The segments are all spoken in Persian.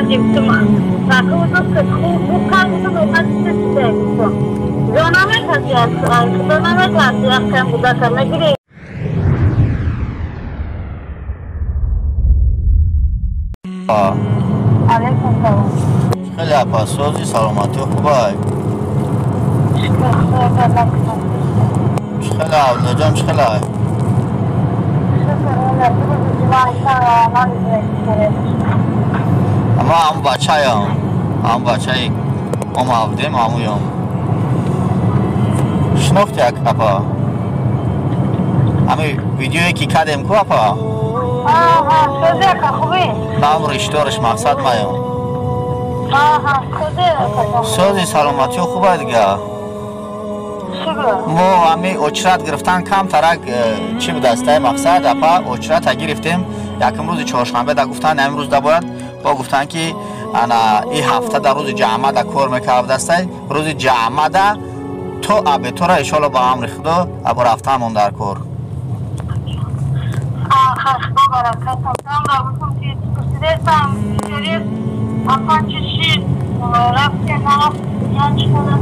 کردیم تو مکوزو که خوب کردیم تو مکوزو جانمه کسی هست جانمه کسی هست که بوده که نگیری علیکم سلام خیلی اپا سوزی سلامتی خوبه خیلی عبدالله جان خیلی اما همون بچه هم بچه هم عبدیم همویم شناختی یک اپا همین ویدیویی که کردیم کو اپا سوزی که خوبی هم رشتارش مقصد مایم سوزی سلامتی خوبه دیگه ما همین اچرت گرفتن کم ترک چی بود دسته مقصد اپا اچرت گرفتیم یکم روز چهارشنبه دا گفتن امروز دا باید با گفتن که انا این هفته در روز جمعه دا کار میکرد دسته روز جمعه دا تو ابی تو را انشالله با امر خدا ابو رفتن در کار خشبا برکتم دام بگوتم که کسیدستم جریب اپا چشید رفت که نرفت یعنی کنم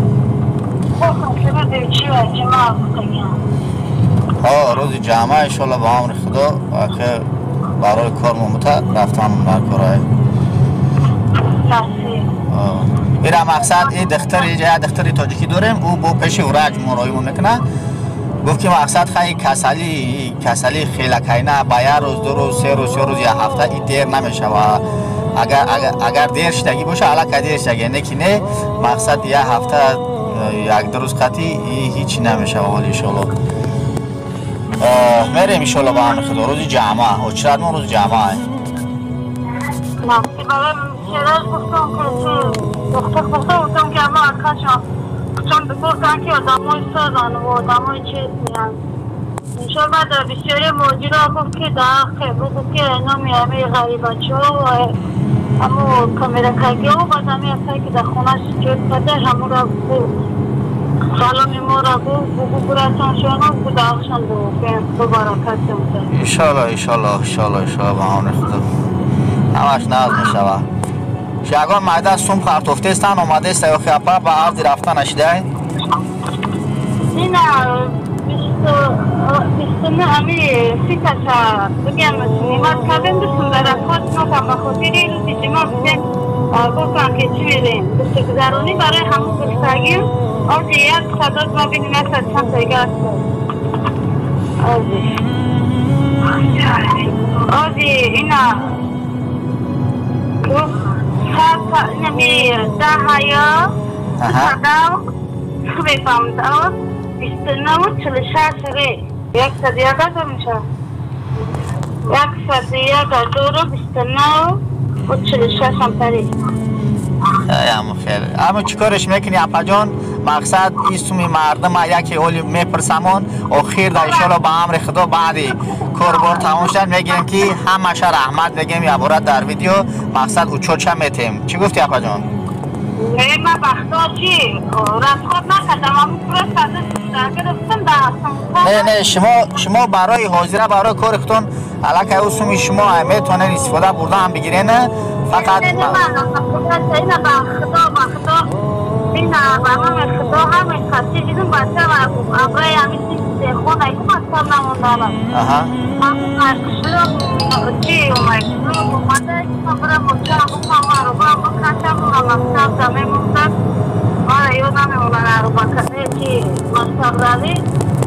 خواستم که بده چی و جمعه بکنیم روز جمعه انشالله با امر خدا که برای کار ممتا رفتن در کار های ایره مقصد این دختری تاجیکی داریم او با پیش ورج مرایمون نکنه گفت که مقصد خیلی کسلی خیلی کهینه با یه روز دو روز سه روز یه هفته این دیر نمیشه و اگر دیر شدگی باشه علاقه دیر شدگی نکی نه مقصد یه هفته یک دو روز قطعی هیچی نمیشه ولی انشالله میریم انشالله با هم خدا روز جمعه اچرت ما روز جمعه مرسی برای شراز گفتم که دختر گفتم که اما ارکاشم چون گفتن که آدمای سازن و آدمای چیز میان انشالله در بسیاری موجود ها گفت که در گفت که نامی همه غریبچه ها و همه کامیرکگی ها و بعد همه اصلا که در خونش جد بده همه را سلامی ما را بگو برسان شانا بگو داخشان دو برکت دمتن انشالله با همون خدا همش ناز میشوه شیگان مایده سوم خرد افتستن اومده است یا خیاپا با عرضی رفتن اشده؟ نه بیستونه همی سی تشا بگم نیمت کردن بسون در اکاد نکم بخاطری روزی جمع بگم گفتم که چی بیریم بسته گذرونی برای همون بستگیم آزی یک صداد ما بینیم یک صد چند تایگه است آزی اینا نمی ده هیا صداو بفهمد بیستونه و چلشه سره یک صدیه گذر میشه یک صدیه گذر و بیستونه و چلشه سمتری همون خیلی اما چیکارش میکنی اپا جان مقصد ایستومی مردم یکی اولی میپرسمون و خیر در انشالله با امر خدا بعدی کاربار تمام شد میگیم که همشه رحمت بگیم یا برات در ویدیو مقصد او چوچه میتیم چی گفتی اپا جان؟ ما بخدا چی؟ رفت نکردم همون پرست نه شما برای حاضره برای کار خودتون علاقه اوسومی شما میتونن استفاده برده هم بگیرین فقط نه بخدا این برنامه خدا همین خطی دیدم بچه و ابرای همین خونه ایکو مطلب نموندارم همون ارکشلو چی اومده برای مچه همون رو با کشم و مکتب دمه مونده ما یو نمیمونن رو با کسی چی مکتب روی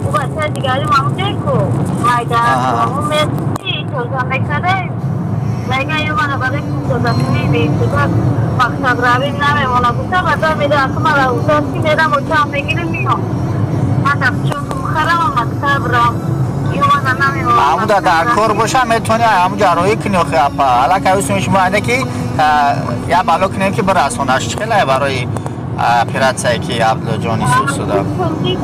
و بچه دیگری ممونده کو مایده همون میسی توزا میکرده میگه یو منو برای توزا میبید مکتب روی نمیمونه بوده و دا میده اکو مرا اوزاد که میده مچه هم بگیریم میام مطب چون مخرم مکتب را همون در کار باشه میتونی همون جراحی کنی و خیاپا حالا که اوسیم شما اینه که یا بالا کنیم که برسونش چخیله برای پیراتسایی که عبدالله جانی سودا خیلی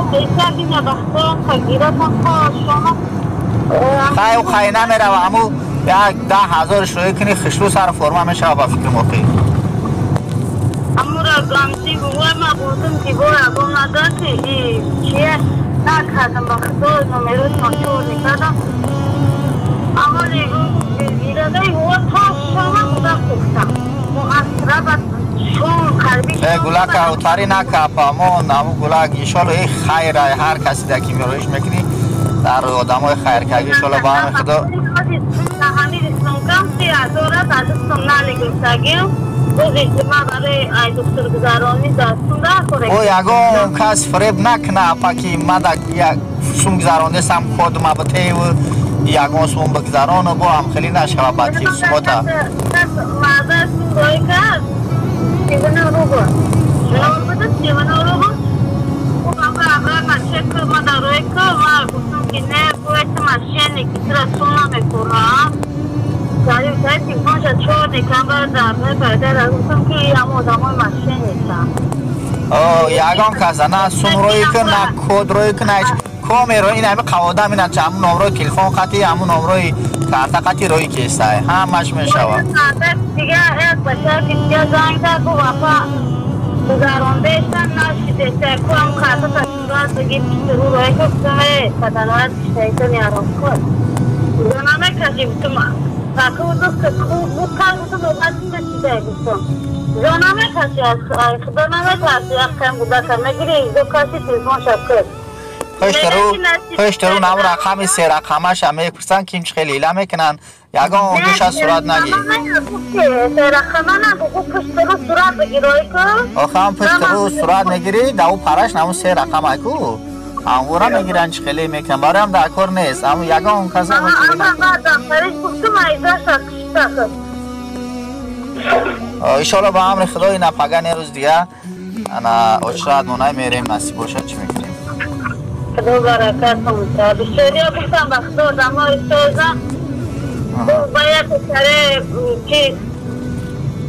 و خیلی نمیره و همون 10,000 شروعی کنی خشلو سر فرما میشه با فکر موقعی همون را گامسی بگوه ما بودم که بگوه ندار که چیه نکردم با خدا نمیروز مشهور نکردم اما دیگه ایراده او تا شما بوده گفتم گلک اوتاری نکه پاما نمو گلک ایشالا ای خیره هر کسی در که میرویش میکنی در آدم های خیر که ایشالا با هم خدا او یگان کس فریب نکنه پاکی ما در سوم گذرانده سم خود ما بته و یگان سوم بگذران و با هم خیلی نشوه باتی سوم تا یگان کس نه سوم روی که نه کود روی که نه کامی روی این همه قواده مینا چه همون نمروی تلفن خطی همون نمروی کارت خطی روی کیسته همش میشوه دیگه یک بچه که دیگه زنگ داد و وفا گذراندهشتن نشیده چه کنم کارت تشکیلات بگید که رو روی که بسمه پدنوات شیطان یارم کن زنانه کشی بسمه فاکه و دوست که خوب بود کار بسم اومدی نشیده بسم زنانه کشی از خدانه کشی از کم بوده که نگیری دو کشی تلفن شکر پشت رو نمو رقمی سه رقمش هم میپرسن که اینچ خیلی ایله میکنن یگان دوش از صورت نگی سه رقمه نگو پشت رو صورت بگیروی که آخه هم پشت رو صورت نگیری دو پرش نمو سه رقمه کو همورا میگیرن چه خیلی میکنن برای هم در کار نیست اما یگان کسی میکنن ایشالا با امر خدای نپگه نیروز دیگه انا اچرات مونای میریم نصیب باشد چی میکنیم خدا برکت کنه. بسیاری ها گفتم بخدا دما ایستازم باید سره چیز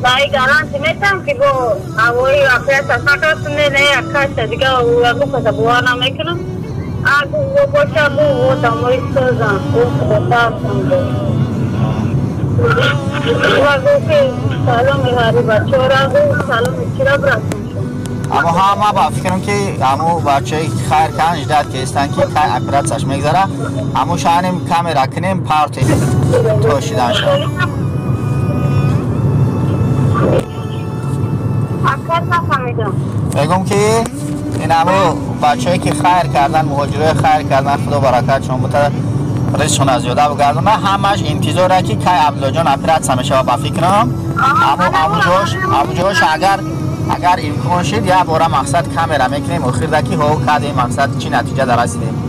بایی گرانتی میتم که گو اوی اپیت اصناکاسونه نه اکاش دیگه او کتا بوانا میکنم اگه باشه بو دما ایستازم او خدا کنده و گو که سلام هاری بچه را گو سلام چرا برسون اما همه با فکرم که همو بچه خیر کنج داد که استن که که اپرات سش میگذاره همو شانیم کامرا کنیم پارتی توشیدن شد اکرات نفهمیدم بگم که این همو بچه که خیر کردن مهاجره خیر کردن خدا برکت شما بوده رئیسشون از یاده بگردن همش انتظاره که که عبدالله جان اپرات سمشه با فکرم همو جوش اگر امکان شد یا باره مقصد کامرا میکنیم و خیردکی ها کده مقصد چی نتیجه در رسیدیم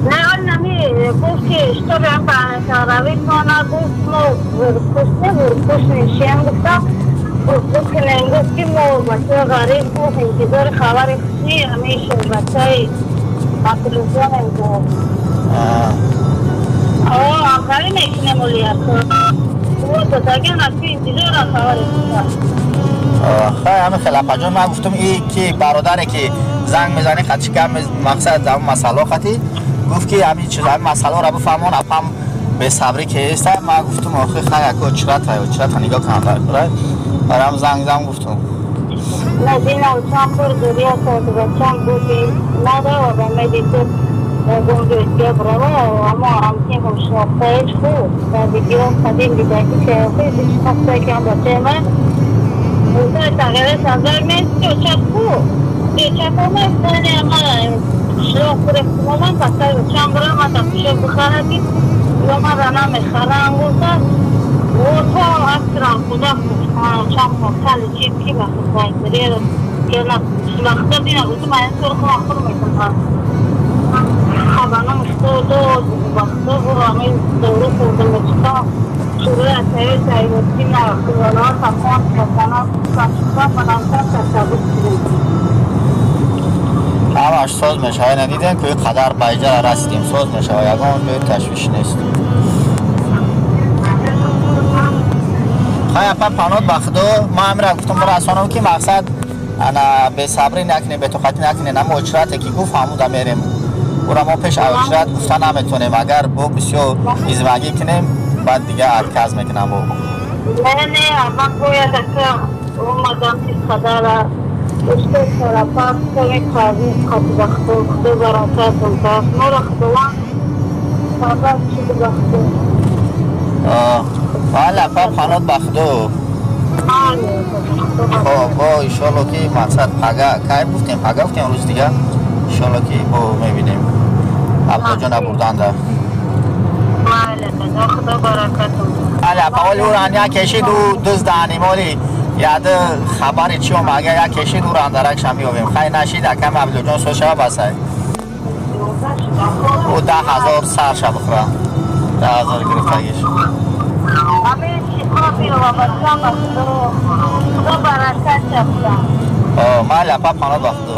نه آن نمی گفت که اشتبه هم روی کنه گفت ما ورکوش نشیم گفت که نگفت که ما بچه غریب گفت انتظار خبر خوشی همیشه بچه تلویزیون گفت آخری میکنه مولیت گفت داگه نفی انتظار خبر خوشی خیلی همه خلاقه جان من گفتم این که برادره که زنگ میزنی خطی کم مقصد هم مسئله خطی گفت که همین چیز همین مسئله را بفهمون اپم به صبری که است من گفتم آخه خیلی اکو چرا نگاه کنم برای هم زنگ گفتم نزینا و چند پر دوریا ساید و چند بودی نده و به میدیتو گونجویتگه برای اما همچین هم شناختهش خوب و ویدیو قدیم دیده که خیلی شناخته که هم بچه من اوزای تغییره سازای میستی و چند خوب چند خوب میستانی اما شروع خوره خمومن بسای و چند برای من تفیشه بخواهدی یا من را نمیخواه انگوزه و تو اکرام خدا خوب چند خوب خیلی چیز کی بخود بایدریه که شناخته دینا اوزو من این طور خواه خور میکنم خبانم خودو بخدا برو همه دورو خوردم بچتا شروع اتایی تایوتی نرخیوانا تفان کسانا کسا منانتا تصابت کنیم همش ساز میشه ندیدن که قدر بایجه رسیدیم ساز میشه یگان به تشویش نیست خیلی اپا پانوت بخدو ما هم را گفتم برای اصانم که مقصد انا به صبری نکنه به توقتی نکنه نمو اچراته که گفت همون میریم او را ما پیش اچرات گفتن نمیتونیم اگر با بسیار ایزمگی کنیم بعد دیگه ارکز میکنم با نه من باید که اومدم پیش خداره اشته سرپاس کنی قاضی خط بخدو خدو براتتون تاس نور خدوان خداست شده بخدو حالا پا پانوت بخدو خب با ایشالله که مقصد پگه گفتیم روز دیگه ایشالله که با میبینیم عبدالله جان بردن در خدا برکتون پاولی او رانیا کشید و دوست دانی مالی یاد خبری چی هم اگه یا کشید او راندرک شمی بیم خیلی نشید اکم عبدالله جان سو شبه بسه او 10,000 سر شب بخوره 10,000 گرفتگیش همه شکر بیرو و بسیار خدا برکت شد مالی اپا پانا بخدو